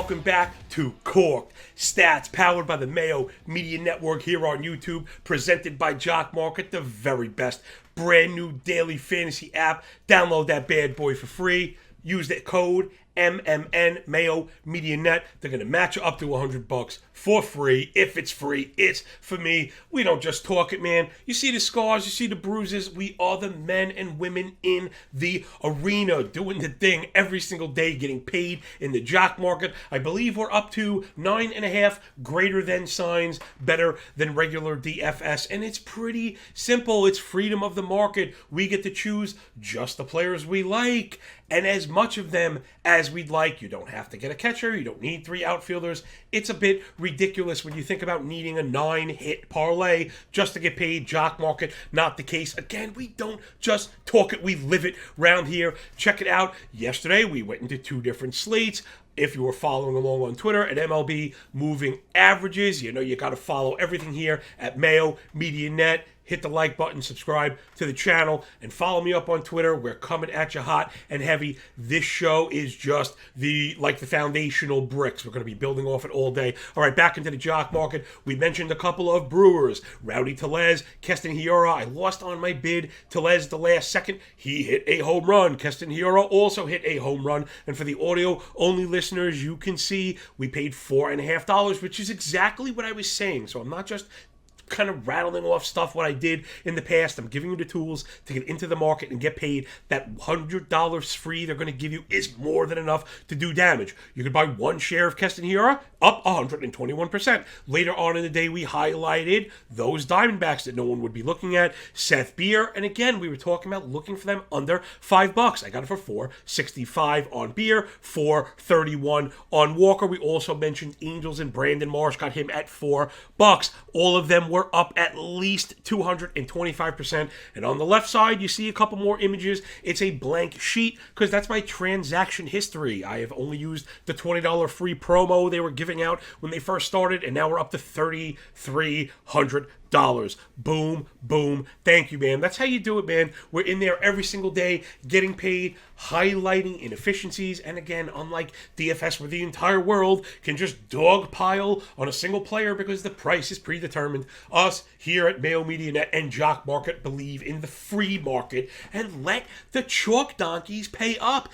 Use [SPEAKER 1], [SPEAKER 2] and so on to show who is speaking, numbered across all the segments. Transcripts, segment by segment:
[SPEAKER 1] welcome back to Corked Stats, powered by the Mayo Media Network here on YouTube, presented by Jock MKT, the very best brand new daily fantasy app. Download that bad boy for free. Use that code MMN Mayo Media Net. They're gonna match you up to $100 for free. If it's free, it's for me. We don't just talk it, man. You see the scars, you see the bruises. We are the men and women in the arena doing the thing every single day, getting paid in the jock market. I believe we're up to 9.5 greater than signs, better than regular DFS, and it's pretty simple. It's freedom of the market. We get to choose just the players we like, and as much of them as we'd like. You don't have to get a catcher. You don't need 3 outfielders. It's a bit ridiculous when you think about needing a 9-hit parlay just to get paid. Jock market, not the case. Again, we don't just talk it, we live it round here. Check it out. Yesterday, we went into 2 different slates. If you were following along on Twitter at MLB Moving Averages, you know you got to follow everything here at Mayo Media Net. Hit the like button, subscribe to the channel, and follow me up on Twitter. We're coming at you hot and heavy. This show is just the foundational bricks. We're going to be building off it all day. All right, back into the jock market. We mentioned a couple of Brewers. Rowdy Tellez, Keston Hiura. I lost on my bid. Tellez the last second. He hit a home run. Keston Hiura also hit a home run. And for the audio-only listeners, you can see we paid $4.50, which is exactly what I was saying. So I'm not just kind of rattling off stuff what I did in the past. I'm giving you the tools to get into the market and get paid. That $100 free they're going to give you is more than enough to do damage. You could buy 1 share of Keston Hiura, up 121%. Later on in the day, we highlighted those Diamondbacks that no one would be looking at. Seth Beer, and again, we were talking about looking for them under $5. I got it for $4.65 on Beer, $4.31 on Walker. We also mentioned Angels and Brandon Marsh, got him at $4. All of them were up at least 225%. And on the left side, you see a couple more images. It's a blank sheet because that's my transaction history. I have only used the $20 free promo they were giving out when they first started, and now we're up to $3,300. Boom, boom. Thank you, man. That's how you do it, man. We're in there every single day getting paid, highlighting inefficiencies. And again, unlike DFS where the entire world can just dogpile on a single player because the price is predetermined, us here at Mayo Media Net and Jock Market believe in the free market and let the chalk donkeys pay up.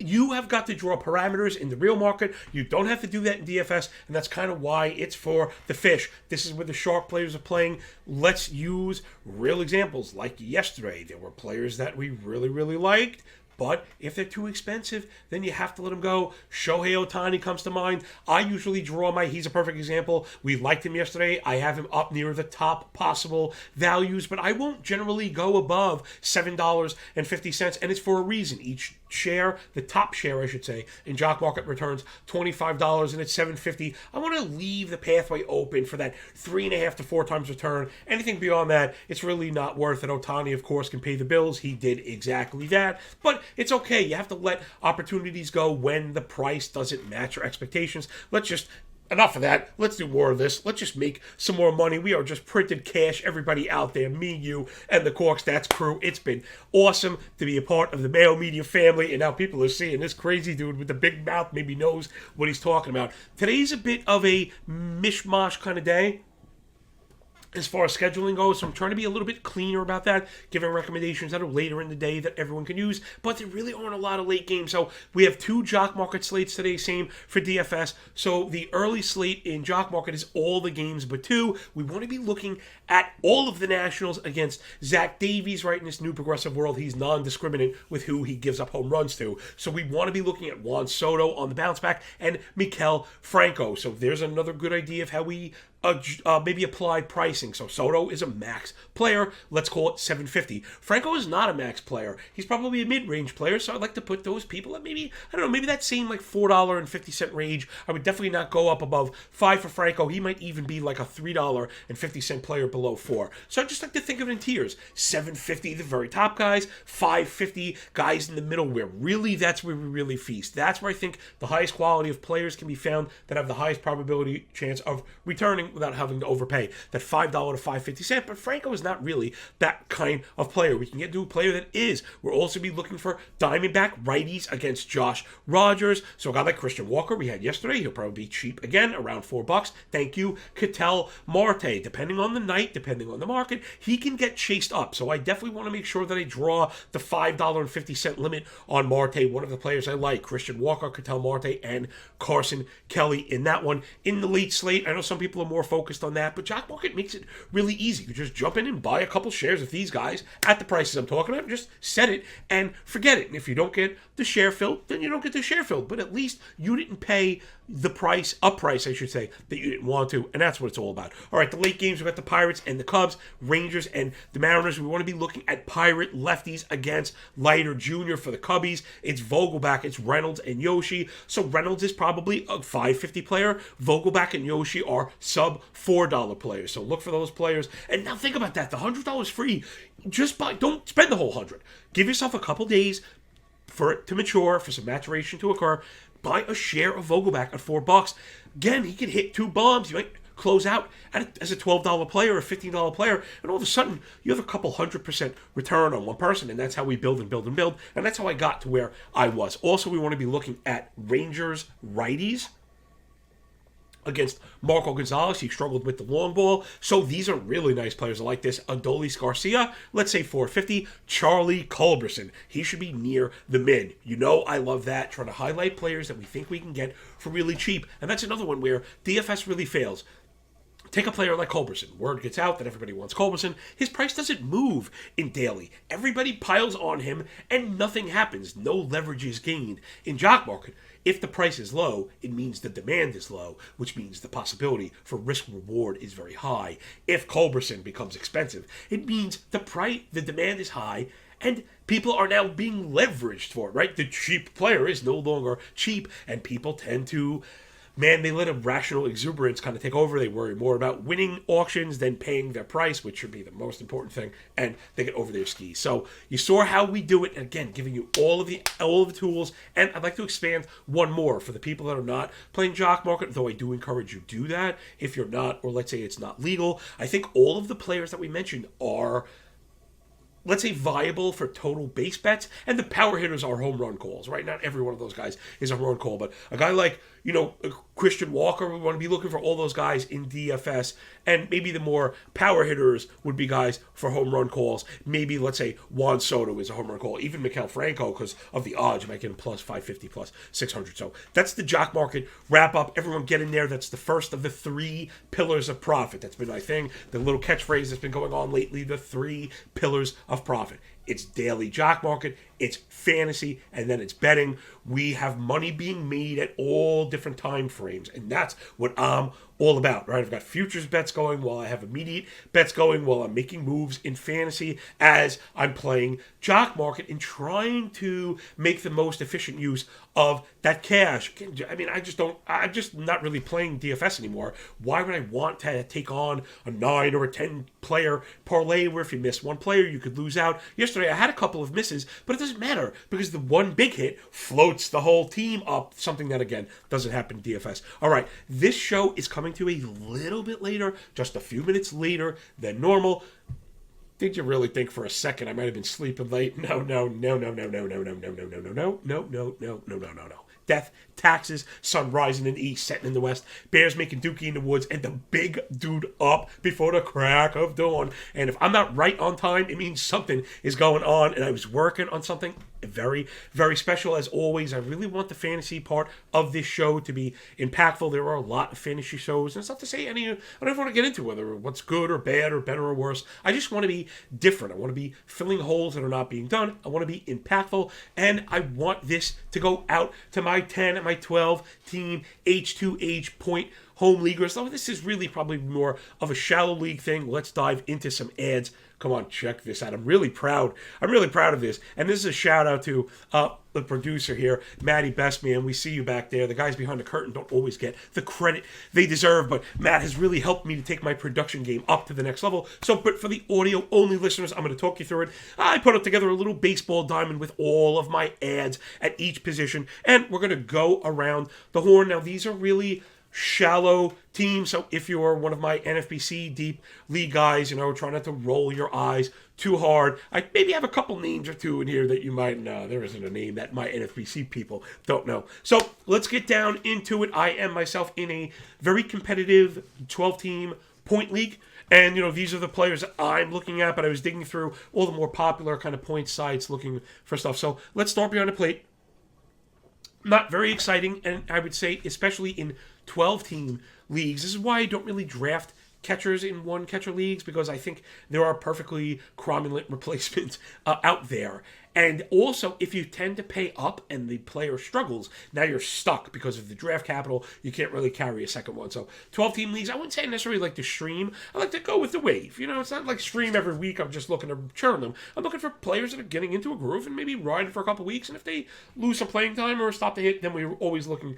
[SPEAKER 1] You have got to draw parameters in the real market. You don't have to do that in DFS, and that's kind of why it's for the fish. This is where the shark players are playing. Let's use real examples. Like yesterday, there were players that we really, really liked, but if they're too expensive, then you have to let them go. Shohei Ohtani comes to mind. I usually draw he's a perfect example. We liked him yesterday. I have him up near the top possible values, but I won't generally go above $7.50, and it's for a reason. Each share, the top share, I should say, in Jock Market returns $25, and it's $7.50. I want to leave the pathway open for that 3.5 to 4 times return. Anything beyond that, it's really not worth it. Ohtani, of course, can pay the bills. He did exactly that, but it's okay. You have to let opportunities go when the price doesn't match your expectations. Enough of that. Let's do more of this. Let's just make some more money. We are just printed cash. Everybody out there, me, you, and the Cork Stats crew. It's been awesome to be a part of the Mayo Media family, and now people are seeing this crazy dude with the big mouth maybe knows what he's talking about. Today's a bit of a mishmash kind of day as far as scheduling goes, so I'm trying to be a little bit cleaner about that, giving recommendations that are later in the day that everyone can use, but there really aren't a lot of late games. So we have 2 Jock Market slates today, same for DFS. So the early slate in Jock Market is all the games but 2. We want to be looking at all of the Nationals against Zach Davies, right? In this new progressive world, he's non-discriminate with who he gives up home runs to. So we want to be looking at Juan Soto on the bounce back and Maikel Franco. So there's another good idea of how we maybe apply pricing. So Soto is a max player. Let's call it $7.50. Franco is not a max player. He's probably a mid-range player, so I'd like to put those people at maybe that same like $4.50 range. I would definitely not go up above $5 for Franco. He might even be like a $3.50 player below $4. So I just like to think of it in tiers. $7.50, the very top guys. $5.50, guys in the middle, where really that's where we really feast. That's where I think the highest quality of players can be found that have the highest probability chance of returning without having to overpay. That $5 $5 to 5.50, but Franco is not really that kind of player. We can get to a player that is. We'll also be looking for Diamondback righties against Josh Rogers. So a guy like Christian Walker we had yesterday, he'll probably be cheap again, around $4. Thank you, Ketel Marte. Depending on the night, depending on the market, he can get chased up. So I definitely want to make sure that I draw the $5.50 limit on Marte, one of the players I like. Christian Walker, Ketel Marte, and Carson Kelly in that one. In the late slate, I know some people are more focused on that, but Jock Market makes it really easy. You just jump in and buy a couple shares of these guys at the prices I'm talking about, just set it and forget it. And if you don't get the share filled, then you don't get the share filled. But at least you didn't pay the price, I should say, that you didn't want to, and that's what it's all about. All right, the late games, we've got the Pirates and the Cubs, Rangers and the Mariners. We want to be looking at Pirate lefties against Leiter Jr. for the Cubbies. It's Vogelback, it's Reynolds and Yoshi. So Reynolds is probably a $5.50 player. Vogelback and Yoshi are sub $4 players. So look for those players. And now think about that, the $100 free. Just buy, don't spend the whole 100. Give yourself a couple days for it to mature, for some maturation to occur. Buy a share of Vogelback at $4. Again, he could hit 2 bombs. You might close out as a $12 player or a $15 player, and all of a sudden you have a couple 100% return on one person, and that's how we build and build and build, and that's how I got to where I was. Also, we want to be looking at Rangers righties against Marco Gonzalez. He struggled with the long ball. So these are really nice players. I like this. Adolis Garcia, let's say $4.50. Charlie Culberson, he should be near the mid. You know I love that. Trying to highlight players that we think we can get for really cheap. And that's another one where DFS really fails. Take a player like Culberson. Word gets out that everybody wants Culberson. His price doesn't move in daily. Everybody piles on him and nothing happens. No leverage is gained. In Jock Market, if the price is low, it means the demand is low, which means the possibility for risk-reward is very high. If Culberson becomes expensive, it means the demand is high, and people are now being leveraged for it, right? The cheap player is no longer cheap, and people tend to, they let a rational exuberance kind of take over. They worry more about winning auctions than paying their price, which should be the most important thing, and they get over their skis. So you saw how we do it, and again, giving you all of the tools, and I'd like to expand one more for the people that are not playing Jock Market, though I do encourage you to do that if you're not, or let's say it's not legal. I think all of the players that we mentioned are, let's say, viable for total base bets, and the power hitters are home run calls, right? Not every one of those guys is a home run call, but a guy like, Christian Walker, we want to be looking for all those guys in DFS, and maybe the more power hitters would be guys for home run calls. Maybe, let's say, Juan Soto is a home run call, even Maikel Franco, because of the odds, you might get him plus 550, plus 600. So that's the Jock Market wrap up. Everyone get in there. That's the first of the 3 pillars of profit. That's been my thing, the little catchphrase that's been going on lately, the 3 pillars of profit. It's daily Jock Market, it's fantasy, and then it's betting. We have money being made at all different time frames, and that's what I'm all about, right? I've got futures bets going while I have immediate bets going while I'm making moves in fantasy as I'm playing Jock Market and trying to make the most efficient use of that cash. I mean, I'm just not really playing DFS anymore. Why would I want to take on a 9 or a 10 player parlay where if you miss one player, you could lose out? Yesterday, I had a couple of misses, but it doesn't matter because the one big hit floats the whole team up, something that, again, doesn't happen in DFS. All right, this show is coming to a little bit later, just a few minutes later than normal. Did you really think for a second I might have been sleeping late? No. Death, taxes, sun rising in the east, setting in the west, bears making dookie in the woods, and the big dude up before the crack of dawn. And if I'm not right on time, it means something is going on, and I was working on something very, very special. As always, I really want the fantasy part of this show to be impactful. There are a lot of fantasy shows, and it's not to say I don't even want to get into whether what's good or bad or better or worse. I just want to be different. I want to be filling holes that are not being done. I want to be impactful, and I want this to go out to my 10 and my 12 team H2H point home leaguers. So this is really probably more of a shallow league thing. Let's dive into some ads. Come on, check this out. I'm really proud of this. And this is a shout out to the producer here, Matty Bestman. We see you back there. The guys behind the curtain don't always get the credit they deserve, but Matt has really helped me to take my production game up to the next level. So, but for the audio only listeners, I'm going to talk you through it. I put up together a little baseball diamond with all of my ads at each position, and we're going to go around the horn. Now, these are really shallow team. So if you're one of my NFBC deep league guys, try not to roll your eyes too hard. I maybe have a couple names or two in here that you might know. There isn't a name that my NFBC people don't know. So let's get down into it. I am myself in a very competitive 12-team point league. And, these are the players that I'm looking at, but I was digging through all the more popular kind of point sites looking for stuff. So let's start behind the plate. Not very exciting, and I would say, especially in 12-team leagues, this is why I don't really draft catchers in one catcher leagues, because I think there are perfectly cromulent replacements out there. And also, if you tend to pay up and the player struggles, now you're stuck because of the draft capital. You can't really carry a second one. So 12-team leagues, I wouldn't say I necessarily like to stream. I like to go with the wave. It's not like stream every week. I'm just looking to churn them. I'm looking for players that are getting into a groove and maybe riding for a couple weeks. And if they lose some playing time or stop the hit, then we're always looking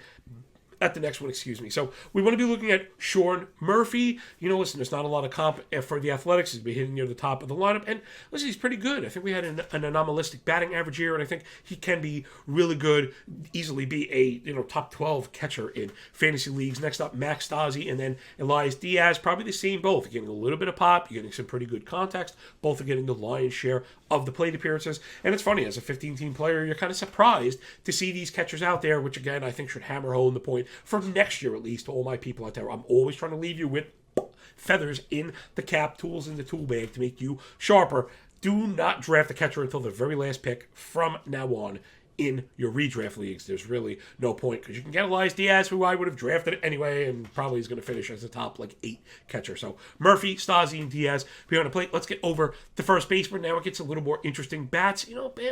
[SPEAKER 1] at the next one, So we want to be looking at Sean Murphy. Listen, there's not a lot of comp for the Athletics. He's been hitting near the top of the lineup. And listen, he's pretty good. I think we had an anomalistic batting average here, and I think he can be really good, easily be a top 12 catcher in fantasy leagues. Next up, Max Stassi, and then Elias Diaz. Probably the same both. You're getting a little bit of pop. You're getting some pretty good context. Both are getting the lion's share of the plate appearances. And it's funny, as a 15-team player, you're kind of surprised to see these catchers out there, which, again, I think should hammer home the point for next year, at least, to all my people out there. I'm always trying to leave you with feathers in the cap, tools in the tool bag to make you sharper. Do not draft a catcher until the very last pick from now on in your redraft leagues. There's really no point, because you can get Elias Diaz, who I would have drafted anyway, and probably is going to finish as the top 8 catcher. So Murphy, Stassi, and Diaz behind the plate. Let's get over the first baseman. Now it gets a little more interesting. Bats,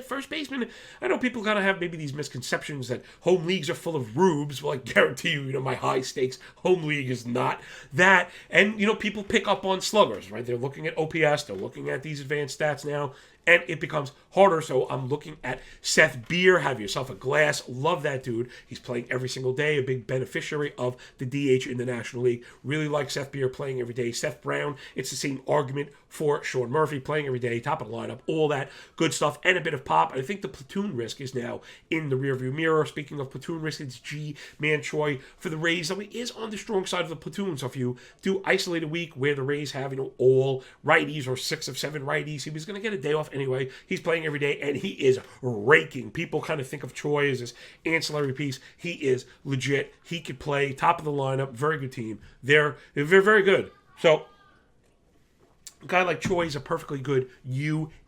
[SPEAKER 1] first baseman, I know people kind of have maybe these misconceptions that home leagues are full of rubes. Well, I guarantee you, my high stakes home league is not that. And, people pick up on sluggers, right? They're looking at OPS, they're looking at these advanced stats now, and it becomes harder. So I'm looking at Seth Beer. Have yourself a glass. Love that dude. He's playing every single day, a big beneficiary of the DH in the National League. Really like Seth Beer playing every day. Seth Brown, it's the same argument for Sean Murphy, playing every day, top of the lineup, all that good stuff, and a bit of pop. I think the platoon risk is now in the rearview mirror. Speaking of platoon risk, it's Ji-Man Choi for the Rays, though he is on the strong side of the platoon. So if you do isolate a week where the Rays have, all righties or 6 of 7 righties, he was going to get a day off anyway. He's playing every day, and he is raking. People kind of think of Choi as this ancillary piece. He is legit. He could play top of the lineup. Very good team. They're very good. So a guy like Choi is a perfectly good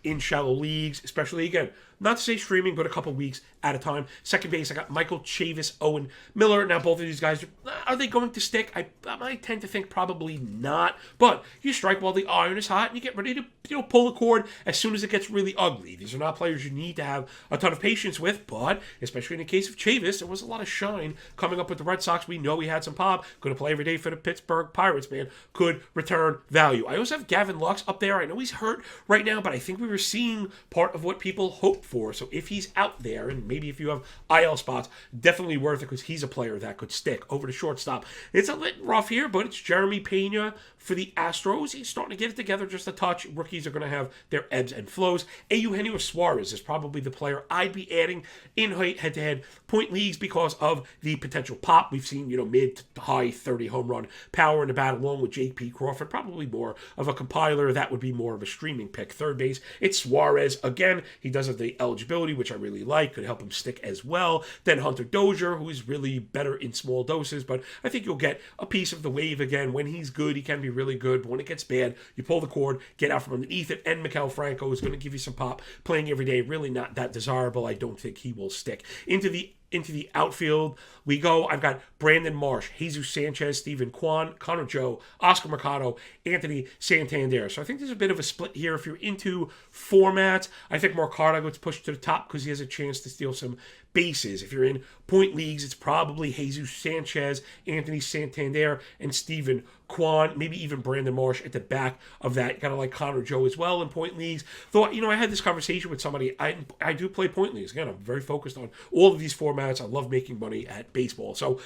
[SPEAKER 1] in shallow leagues, especially, again, not to say streaming, but a couple weeks at a time. Second base, I got Michael Chavis, Owen Miller. Now, both of these guys, are they going to stick? I might tend to think probably not. But you strike while the iron is hot, and you get ready to pull the cord as soon as it gets really ugly. These are not players you need to have a ton of patience with, but especially in the case of Chavis, there was a lot of shine coming up with the Red Sox. We know he had some pop. Going to play every day for the Pittsburgh Pirates, man. Could return value. I also have Gavin Lux up there. I know he's hurt right now, but I think we were seeing part of what people hoped for. So if he's out there, and maybe if you have IL spots, definitely worth it, because he's a player that could stick. Over to shortstop, it's a little rough here, but it's Jeremy Pena for the Astros. He's starting to get it together just a touch. Rookies are going to have their ebbs and flows. Eugenio Suarez is probably the player I'd be adding in head-to-head point leagues because of the potential pop. We've seen, mid to high 30 home run power in the bat, along with J.P. Crawford. Probably more of a compiler. That would be more of a streaming pick. Third base, it's Suarez. Again, he does have the eligibility, which I really like. Could help him stick as well. Then Hunter Dozier, who is really better in small doses, but I think you'll get a piece of the wave again. When he's good, he can be really good, but when it gets bad, you pull the cord, get out from underneath it. And Maikel Franco is going to give you some pop playing every day. Really not that desirable. I don't think he will stick. Into the outfield we go. I've got Brandon Marsh, Jesus Sanchez, Stephen Kwan, Connor Joe, Oscar Mercado, Anthony Santander. So I think there's a bit of a split here. If you're into formats, I think Mercado gets pushed to the top because he has a chance to steal some bases. If you're in point leagues, it's probably Jesus Sanchez, Anthony Santander, and Stephen Kwan, maybe even Brandon Marsh at the back of that. Kind of like Connor Joe as well in point leagues. Though, I had this conversation with somebody. I do play point leagues. Again, I'm very focused on all of these formats. I love making money at baseball. So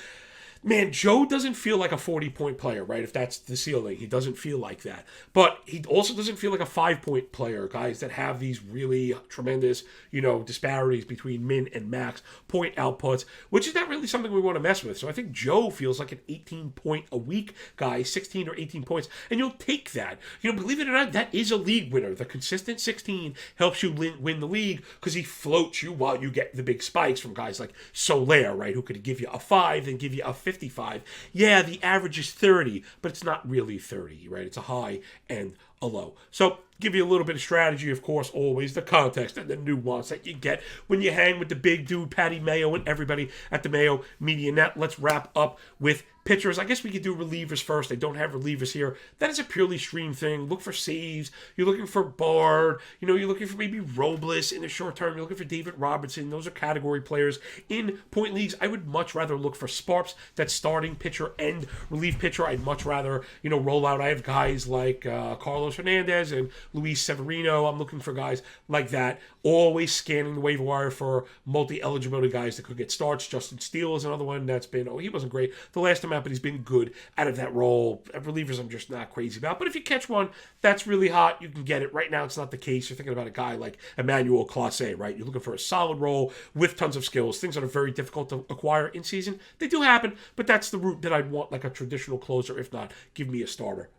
[SPEAKER 1] Man, Joe doesn't feel like a 40-point player, right? If that's the ceiling, he doesn't feel like that. But he also doesn't feel like a 5-point player, guys that have these really tremendous, disparities between min and max point outputs, which is not really something we want to mess with. So I think Joe feels like an 18-point a week guy, 16 or 18 points, and you'll take that. Believe it or not, that is a league winner. The consistent 16 helps you win the league because he floats you while you get the big spikes from guys like Soler, right, who could give you a 5 and give you a 55. Yeah, the average is 30, but it's not really 30, right? It's a high and a low. So give you a little bit of strategy, of course, always the context and the nuance that you get when you hang with the big dude, Patty Mayo, and everybody at the Mayo Media Net. Let's wrap up with pitchers. I guess we could do relievers first. They don't have relievers here. That is a purely stream thing. Look for saves. You're looking for Bard. You're looking for maybe Robles in the short term. You're looking for David Robertson. Those are category players. In point leagues, I would much rather look for Sparps, that starting pitcher and relief pitcher. I'd much rather, roll out. I have guys like Carlos Hernandez and Luis Severino. I'm looking for guys like that. Always scanning the waiver wire for multi-eligibility guys that could get starts. Justin Steele is another one that's been, he wasn't great the last time out, but he's been good out of that role. Relievers I'm just not crazy about. But if you catch one that's really hot, you can get it. Right now it's not the case. You're thinking about a guy like Emmanuel Clase, right? You're looking for a solid role with tons of skills, things that are very difficult to acquire in season. They do happen, but that's the route that I'd want, like a traditional closer. If not, give me a starter.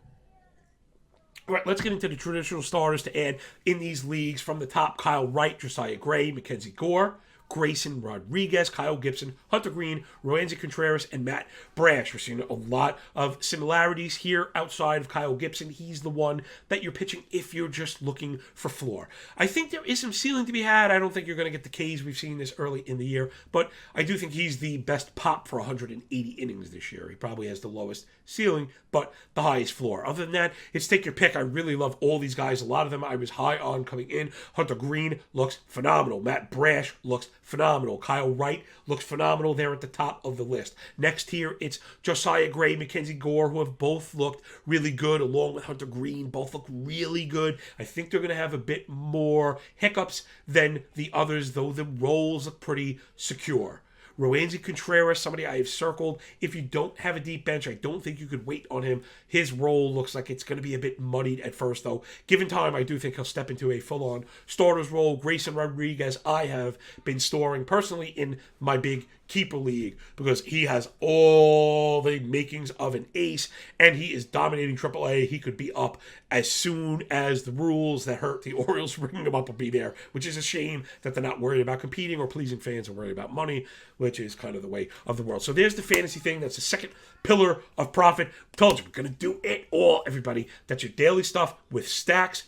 [SPEAKER 1] All right, let's get into the traditional starters to add in these leagues. From the top, Kyle Wright, Josiah Gray, Mackenzie Gore, Grayson Rodriguez, Kyle Gibson, Hunter Green, Roansy Contreras, and Matt Brash. We're seeing a lot of similarities here outside of Kyle Gibson. He's the one that you're pitching if you're just looking for floor. I think there is some ceiling to be had. I don't think you're going to get the Ks. We've seen this early in the year, but I do think he's the best pop for 180 innings this year. He probably has the lowest ceiling, but the highest floor. Other than that, it's take your pick. I really love all these guys. A lot of them I was high on coming in. Hunter Green looks phenomenal. Matt Brash looks phenomenal. Kyle Wright looks phenomenal there at the top of the list. Next here, it's Josiah Gray, Mackenzie Gore, who have both looked really good, along with Hunter Green. Both look really good. I think they're going to have a bit more hiccups than the others, though the roles look pretty secure. Roansy Contreras, somebody I have circled. If you don't have a deep bench, I don't think you could wait on him. His role looks like it's going to be a bit muddied at first, though. Given time, I do think he'll step into a full-on starter's role. Grayson Rodriguez, I have been storing personally in my big keeper league because he has all the makings of an ace, and he is dominating AAA. He could be up as soon as the rules that hurt the Orioles bringing him up will be there, which is a shame that they're not worried about competing or pleasing fans or worried about money, which is kind of the way of the world. So there's the fantasy thing. That's the second pillar of profit. I told you, we're going to do it all, everybody. That's your daily stuff with stacks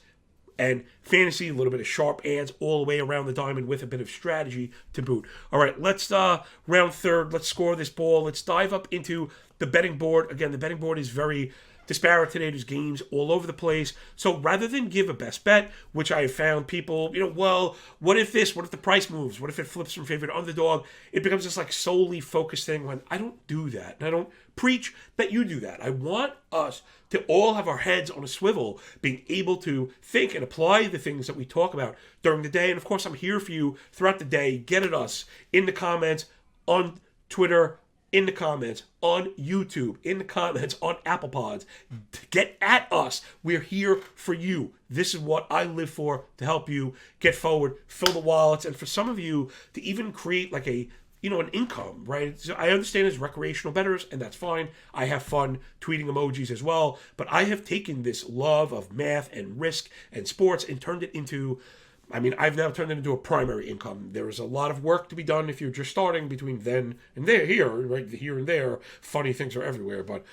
[SPEAKER 1] and fantasy, a little bit of sharp ads all the way around the diamond with a bit of strategy to boot. All right, let's round third. Let's score this ball. Let's dive up into the betting board. Again, the betting board is very disparate today. There's games all over the place. So rather than give a best bet, which I have found people, well, what if this? What if the price moves? What if it flips from favorite to underdog? It becomes this like solely focused thing when I don't do that. And I don't preach that you do that. I want us to all have our heads on a swivel, being able to think and apply the things that we talk about during the day. And of course, I'm here for you throughout the day. Get at us in the comments on Twitter, in the comments on YouTube, in the comments on Apple Pods. Get at us. We're here for you. This is what I live for, to help you get forward, fill the wallets, and for some of you to even create like an income, right? So I understand as recreational bettors, and that's fine. I have fun tweeting emojis as well, but I have taken this love of math and risk and sports and turned it into, I've now turned it into a primary income. There is a lot of work to be done if you're just starting between then and there, here, right? Here and there, funny things are everywhere, but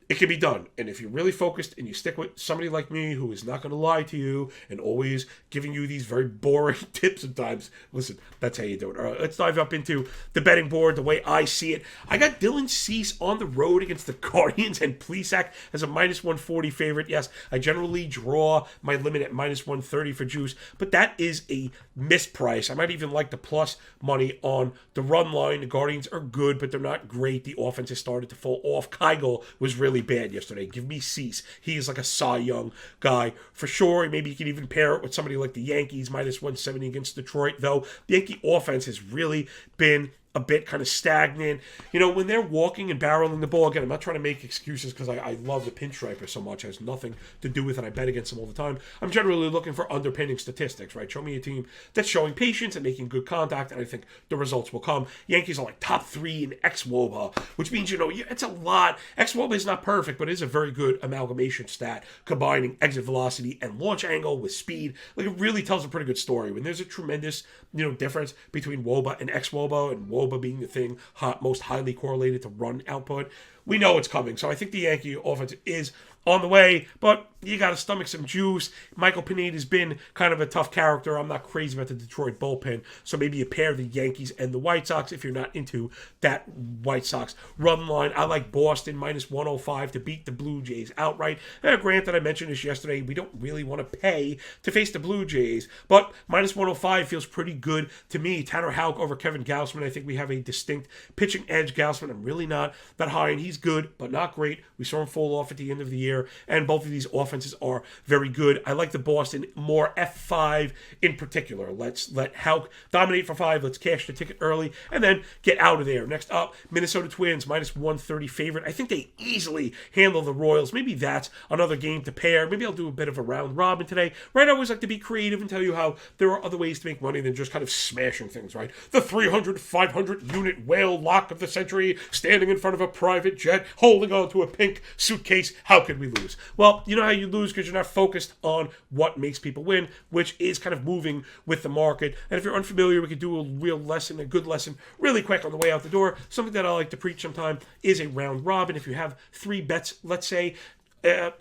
[SPEAKER 1] it can be done. And if you're really focused and you stick with somebody like me who is not going to lie to you and always giving you these very boring tips sometimes, listen, that's how you do it. All right, let's dive up into the betting board the way I see it. I got Dylan Cease on the road against the Guardians and Plesac as a minus 140 favorite. Yes, I generally draw my limit at minus 130 for juice, but that is a misprice. I might even like the plus money on the run line. The Guardians are good, but they're not great. The offense has started to fall off. Keuchel was really bad yesterday. Give me Cease. He is like a Cy Young guy for sure. Maybe you can even pair it with somebody like the Yankees, minus 170 against Detroit, though. The Yankee offense has really been a bit kind of stagnant. You know, when they're walking and barreling the ball, again, I'm not trying to make excuses because I love the pinstriper so much. It has nothing to do with it. I bet against them all the time. I'm generally looking for underpinning statistics, right? Show me a team that's showing patience and making good contact, and I think the results will come. Yankees are like top 3 in xWOBA, which means, you know, it's a lot. xWOBA is not perfect, but it is a very good amalgamation stat, combining exit velocity and launch angle with speed. Like, it really tells a pretty good story. When there's a tremendous, you know, difference between WOBA and xWOBA, and WOBA being the thing most highly correlated to run output, we know it's coming. So I think the Yankee offense is on the way, but you got to stomach some juice. Michael Pineda's been kind of a tough character. I'm not crazy about the Detroit bullpen, so maybe you pair the Yankees and the White Sox if you're not into that White Sox run line. I like Boston minus 105 to beat the Blue Jays outright. Granted, I mentioned this yesterday, we don't really want to pay to face the Blue Jays, but minus 105 feels pretty good to me. Tanner Houck over Kevin Gausman. I think we have a distinct pitching edge. Gausman, I'm really not that high, and he's good, but not great. We saw him fall off at the end of the year, and both of these offenses are very good. I like the Boston more F5 in particular. Let's let Houck dominate for 5. Let's cash the ticket early and then get out of there. Next up, Minnesota Twins minus 130 favorite. I think they easily handle the Royals. Maybe that's another game to pair. Maybe I'll do a bit of a round robin today. Right, I always like to be creative and tell you how there are other ways to make money than just kind of smashing things, right? The 300, 500 unit whale lock of the century, standing in front of a private jet, holding on to a pink suitcase. How could we lose? Well, you know how you lose because you're not focused on what makes people win, which is kind of moving with the market. And if you're unfamiliar, we could do a real lesson, a good lesson, really quick on the way out the door. Something that I like to preach sometime is a round robin. If you have 3 bets, let's say,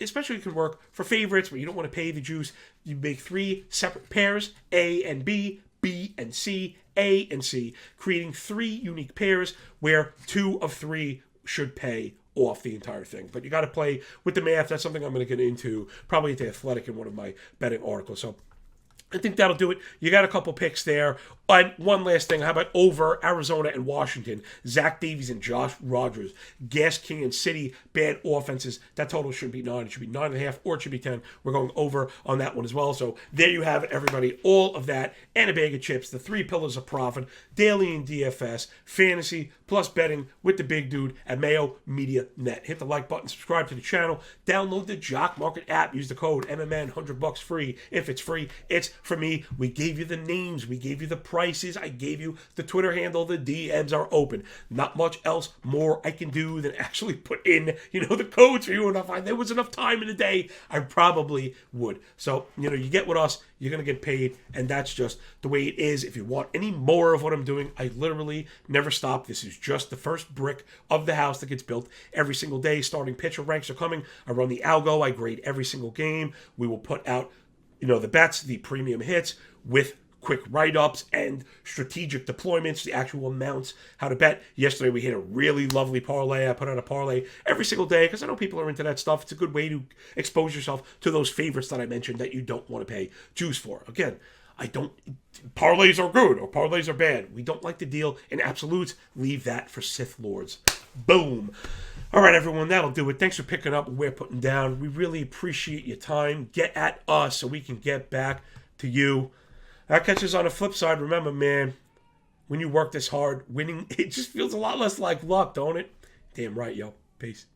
[SPEAKER 1] especially it can work for favorites where you don't want to pay the juice. You make 3 separate pairs, A and B, B and C, A and C, creating 3 unique pairs where 2 of 3 should pay off the entire thing. But you got to play with the math. That's something I'm going to get into probably at The Athletic in one of my betting articles. So I think that'll do it. You got a couple picks there. And one last thing, how about over Arizona and Washington? Zach Davies and Josh Rogers. Gas Can City, bad offenses. That total shouldn't be 9. It should be 9.5 or it should be 10. We're going over on that one as well. So there you have it, everybody. All of that and a bag of chips. The 3 pillars of profit. Daily and DFS. Fantasy plus betting with the big dude at Mayo Media Net. Hit the like button. Subscribe to the channel. Download the Jock Market app. Use the code MMN. $100 free. If it's free, it's for me. We gave you the names. We gave you the prices. I gave you the Twitter handle. The DMs are open. Not much else more I can do than actually put in, the codes for you. And if there was enough time in the day, I probably would. So, you get with us, you're going to get paid. And that's just the way it is. If you want any more of what I'm doing, I literally never stop. This is just the first brick of the house that gets built every single day. Starting pitcher ranks are coming. I run the algo. I grade every single game. We will put out the bets, the premium hits with quick write-ups and strategic deployments, the actual amounts, how to bet. Yesterday we hit a really lovely parlay. I put out a parlay every single day because I know people are into that stuff. It's a good way to expose yourself to those favorites that I mentioned that you don't want to pay juice for. Again, parlays are good or parlays are bad. We don't like to deal in absolutes. Leave that for Sith Lords. Boom. All right, everyone, that'll do it. Thanks for picking up what we're putting down. We really appreciate your time. Get at us so we can get back to you. That catches on the flip side. Remember, man, when you work this hard, winning, it just feels a lot less like luck, don't it? Damn right, yo. Peace.